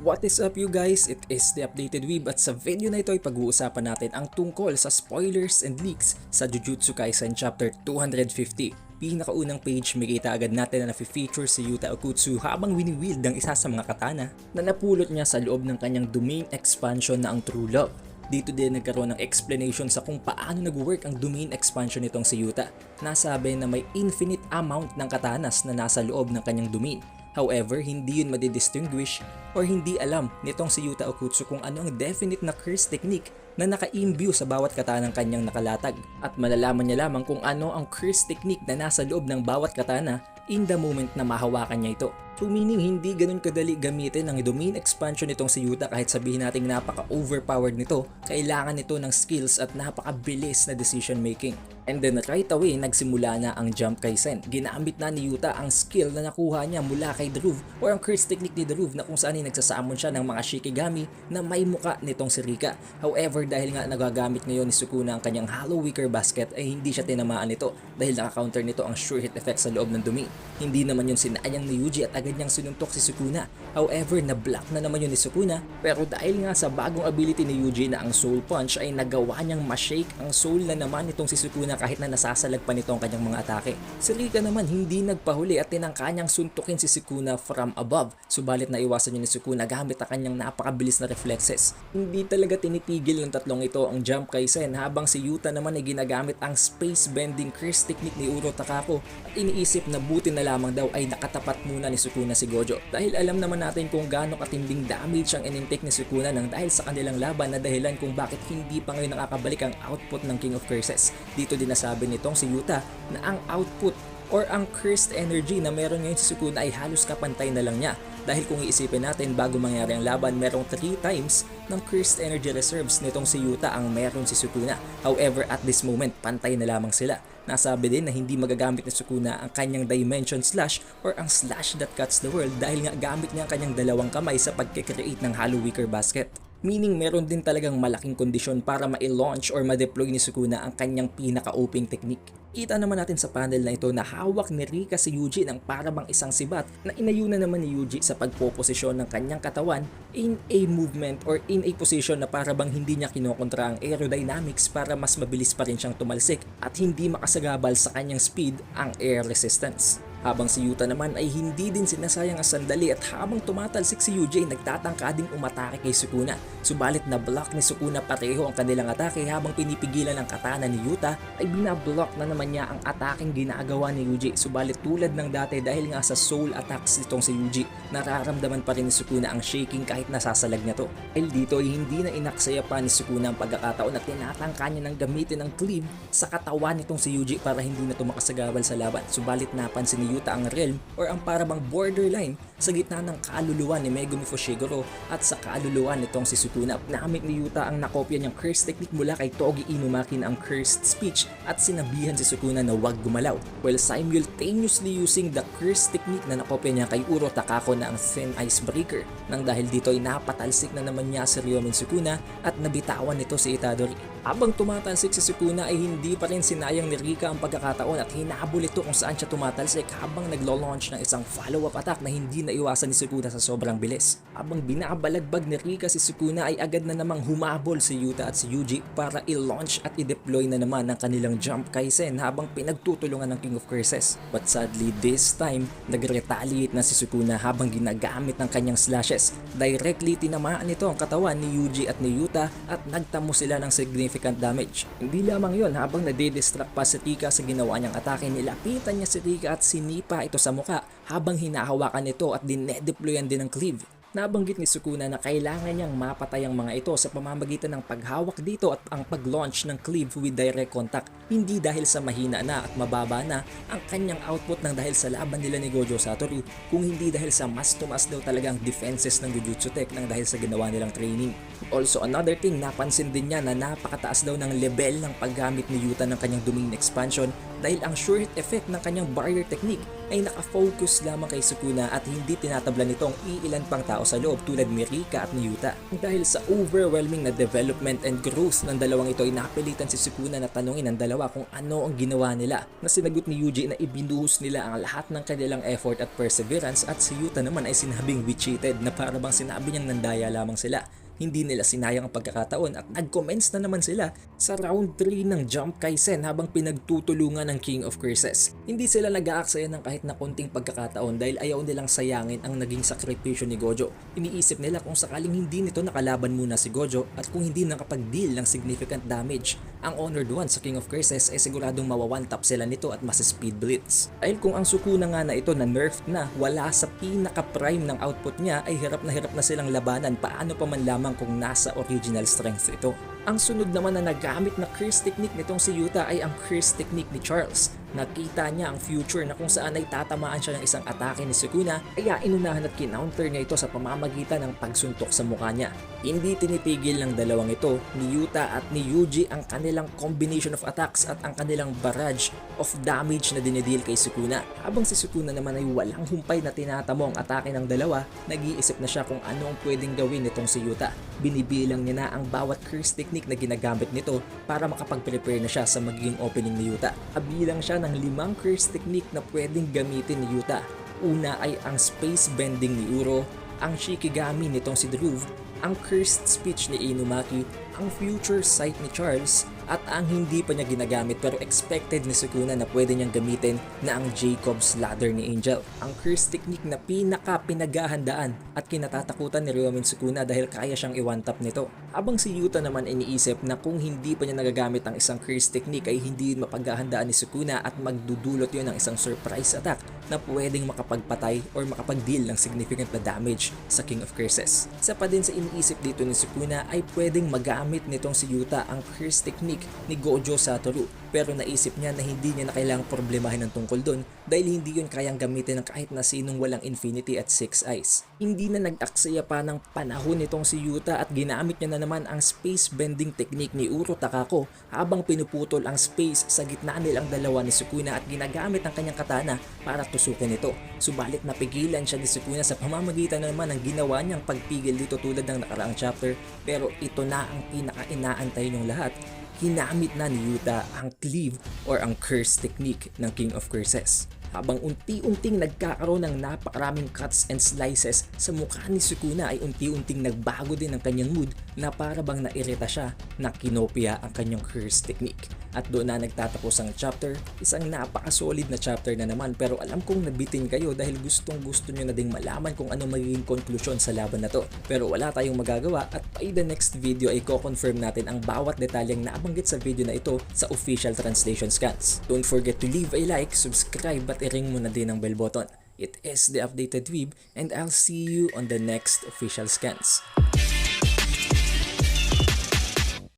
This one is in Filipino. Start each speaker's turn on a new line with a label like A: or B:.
A: What is up you guys? It is the Updated Weeb at sa video na ito ay pag-uusapan natin ang tungkol sa spoilers and leaks sa Jujutsu Kaisen Chapter 250. Pinakaunang page, makita agad natin na nafe-feature si Yuta Okkotsu habang wini-wield ang isa sa mga katana na napulot niya sa loob ng kanyang domain expansion na ang True Love. Dito din nagkaroon ng explanation sa kung paano nag-work ang domain expansion nitong si Yuta. Nasabi na may infinite amount ng katanas na nasa loob ng kanyang domain. However, hindi yun madidistinguish or hindi alam nitong si Yuta Okkotsu kung ano ang definite na curse technique na naka-imbue sa bawat katanang kanyang nakalatag. At malalaman niya lamang kung ano ang curse technique na nasa loob ng bawat katana in the moment na mahawakan niya ito. So meaning hindi ganun kadali gamitin ang domain expansion nitong si Yuta kahit sabihin nating napaka-overpowered nito, kailangan nito ng skills at napakabilis na decision making. And then right away, nagsimula na ang Jump Kaisen. Ginamit na ni Yuta ang skill na nakuha niya mula kay Dhruv or ang curse technique ni Dhruv na kung saan ay nagsasamon siya ng mga Shikigami na may muka nitong si Rika. However, dahil nga nagagamit ngayon ni Sukuna ang kanyang Hollow Wicker Basket ay hindi siya tinamaan nito dahil naka-counter nito ang sure hit effect sa loob ng domain. Hindi naman yun sinayang ni Yuji at agad niyang sinuntok si Sukuna. However, na-block na naman yun ni Sukuna pero dahil nga sa bagong ability ni Yuji na ang Soul Punch ay nagawa niyang ma-shake ang soul na naman itong si Sukuna kahit na nasasalag pa nito ang kanyang mga atake. Si Rika naman hindi nagpahuli at tinangka niyang suntukin si Sukuna from above. Subalit na iwasan niya ni Sukuna gamit ang kanyang napakabilis na reflexes. Hindi talaga tinitigil ng tatlong ito ang Jump Kaisen habang si Yuta naman ay ginagamit ang space bending curse technique ni Uro Takako at iniisip na buti na lamang daw ay nakatapat muna ni Sukuna si Gojo. Dahil alam naman natin kung gaano katinding damage ang in-intake ni Sukuna nang dahil sa kanilang laban na dahilan kung bakit hindi pa ngayon nakakabalik ang output ng King of Curses. Dito din nasabi nitong si Yuta na ang output or ang cursed energy na meron ngayon si Sukuna ay halos kapantay na lang niya. Dahil kung iisipin natin bago mangyari ang laban, merong 3 times ng cursed energy reserves nitong si Yuta ang meron si Sukuna. However, at this moment, pantay na lamang sila. Nasabi din na hindi magagamit ni Sukuna ang kanyang Dimension Slash or ang Slash that cuts the world dahil nga gamit niya ang kanyang dalawang kamay sa pagkikreate ng Hollow Wicker Basket. Meaning meron din talagang malaking kondisyon para ma-launch or ma-deploy ni Sukuna ang kanyang pinaka-OPing technique. Kita naman natin sa panel na ito na hawak ni Rika si Yuji ng parabang isang sibat na inayuna naman ni Yuji sa pagpoposisyon ng kanyang katawan in a movement or in a position na parabang hindi niya kinokontra ang aerodynamics para mas mabilis pa rin siyang tumalsik at hindi makasagabal sa kanyang speed ang air resistance. Habang si Yuta naman ay hindi din sinasayang ang sandali at habang tumatalsik si Yuji ay nagtatangka ding umatake kay Sukuna. Subalit na block ni Sukuna pareho ang kanilang atake habang pinipigilan ng katana ni Yuta ay binablock na naman niya ang ataking ginagawa ni Yuji. Subalit tulad ng dati dahil nga sa soul attacks nitong si Yuji, nararamdaman pa rin ni Sukuna ang shaking kahit nasasalag niya to. Dahil dito ay hindi na inaksaya pa ni Sukuna ang pagkakataon na tinatangka niya ng gamitin ang cleave sa katawan nitong si Yuji para hindi na to makasagabal sa laban. Subalit napansin ni Yuta ang realm or ang parabang borderline sa gitna ng kaluluwa ni Megumi Fushiguro at sa kaluluwa nitong si Sukuna. Namit ni Yuta ang nakopya niyang curse technique mula kay Togi Inumaki na ang cursed speech at sinabihan si Sukuna na huwag gumalaw while simultaneously using the curse technique na nakopya niya kay Uro Takako na ang Thin Ice Breaker. Nang dahil dito ay napatalsik na naman niya si Ryomen Sukuna at nabitawan nito si Itadori. Habang tumatalsik si Sukuna ay hindi pa rin sinayang ni Rika ang pagkakataon at hinabol ito kung saan siya tumatalsik habang naglo-launch ng isang follow-up attack na hindi naiwasan ni Sukuna sa sobrang bilis. Habang binabalagbag ni Rika si Sukuna ay agad na namang humabol si Yuta at si Yuji para i-launch at i-deploy na naman ang kanilang Jump Kaisen habang pinagtutulungan ng King of Curses. But sadly this time, nag-retaliate na si Sukuna habang ginagamit ng kanyang slashes. Directly tinamaan nito ang katawan ni Yuji at ni Yuta at nagtamo sila ng significant damage. Hindi lamang yon, habang nade-distract pa si Rika sa ginawa niyang atake, nilapitan niya si Rika at sinipa ito sa muka habang hinahawakan nito at dinedeployan din ng cleave. Nabanggit ni Sukuna na kailangan niyang mapatay ang mga ito sa pamamagitan ng paghawak dito at ang pag-launch ng cleave with direct contact. Hindi dahil sa mahina na at mababa na ang kanyang output ng dahil sa laban nila ni Gojo Satoru, kung hindi dahil sa mas tumas daw talagang defenses ng Jujutsu Tech nang dahil sa ginawa nilang training. Also another thing, napansin din niya na napakataas daw ng level ng paggamit ni Yuta ng kanyang domain expansion dahil ang sure hit effect ng kanyang barrier technique ay nakafocus lamang kay Sukuna at hindi tinatabla nitong iilan pang tao sa loob tulad ni Rika at ni Yuta. Dahil sa overwhelming na development and growth ng dalawang ito ay napilitan si Sukuna na tanungin ang dalawa kung ano ang ginawa nila, na sinagot ni Yuji na ibinuhos nila ang lahat ng kanilang effort at perseverance, at si Yuta naman ay sinabing we cheated, na para bang sinabi niyang nandaya lamang sila. Hindi nila sinayang ang pagkakataon at nag-commence na naman sila sa round 3 ng Jump Kaisen habang pinagtutulungan ng King of Curses. Hindi sila nag-aaksaya ng kahit na konting pagkakataon dahil ayaw nilang sayangin ang naging sakripisyo ni Gojo. Iniisip nila kung sakaling hindi nito nakalaban muna si Gojo at kung hindi nakapag-deal ng significant damage ang Honored One sa King of Curses ay siguradong mawa-one-tap sila nito at mas speed blitz. Dahil kung ang Sukuna nga na ito na nerfed na wala sa pinaka-prime ng output niya ay hirap na silang labanan, paano pa man lamang kung nasa original strength ito. Ang sunod naman na nagamit na curse technique nitong si Yuta ay ang curse technique ni Charles. Nakita niya ang future na kung saan ay tatamaan siya ng isang atake ni Sukuna, kaya inunahan at kinounter niya ito sa pamamagitan ng pagsuntok sa mukha niya. Hindi tinitigil ng dalawang ito, ni Yuta at ni Yuji, ang kanilang combination of attacks at ang kanilang barrage of damage na dinidil kay Sukuna. Habang si Sukuna naman ay walang humpay na tinatamo ang atake ng dalawa, nag-iisip na siya kung ano ang pwedeng gawin nitong si Yuta. Binibilang niya na ang bawat curse technique na ginagamit nito para makapag-prepare na siya sa magiging opening ni Yuta. Kabilang siya ng 5 curse technique na pwedeng gamitin ni Yuta. Una ay ang space bending ni Uro, ang Shikigami nitong si Dhruv, ang cursed speech ni Inumaki, ang future sight ni Charles, at ang hindi pa niya ginagamit pero expected ni Sukuna na pwede niyang gamitin na ang Jacob's Ladder ni Angel. Ang curse technique na pinaka-pinaghahandaan at kinatatakutan ni Ryomen Sukuna dahil kaya siyang i-one-tap nito. Habang si Yuta naman iniisip na kung hindi pa niya nagagamit ang isang curse technique ay hindi yun mapaghahandaan ni Sukuna at magdudulot yun ng isang surprise attack na pwedeng makapagpatay or makapag-deal ng significant na damage sa King of Curses. Isa pa din sa iniisip dito ni Sukuna ay pwedeng magamit nitong si Yuta ang curse technique ni Gojo Satoru, pero naisip niya na hindi niya na kailangang problemahin ng tungkol doon dahil hindi yun kayang gamitin ng kahit na sinong walang infinity at 6 eyes. Hindi na nag-aksaya pa ng panahon nitong si Yuta at ginamit niya na naman ang space bending technique ni Uro Takako habang pinuputol ang space sa gitna nilang dalawa ni Sukuna at ginagamit ang kanyang katana para tusukin ito. Subalit napigilan siya ni Sukuna sa pamamagitan na naman ng ginawa niyang pagpigil dito tulad ng nakaraang chapter, pero ito na ang pinaka-inaantay niyong lahat. Ginamit na ni Yuta ang cleave or ang curse technique ng King of Curses. Habang unti-unting nagkakaroon ng napakaraming cuts and slices sa mukha ni Sukuna ay unti-unting nagbago din ang kanyang mood na para bang nairita siya na kinopya ang kanyang curse technique. At doon na nagtatapos ang chapter, isang napaka-solid na chapter na naman, pero alam kong nabitin kayo dahil gustong gusto nyo na ding malaman kung ano magiging konklusyon sa laban na to. Pero wala tayong magagawa at by the next video ay ko-confirm natin ang bawat detalyeng nabanggit sa video na ito sa official translation scans. Don't forget to leave a like, subscribe at i-ring mo na din ang bell button. It is the Updated Weeb and I'll see you on the next official scans.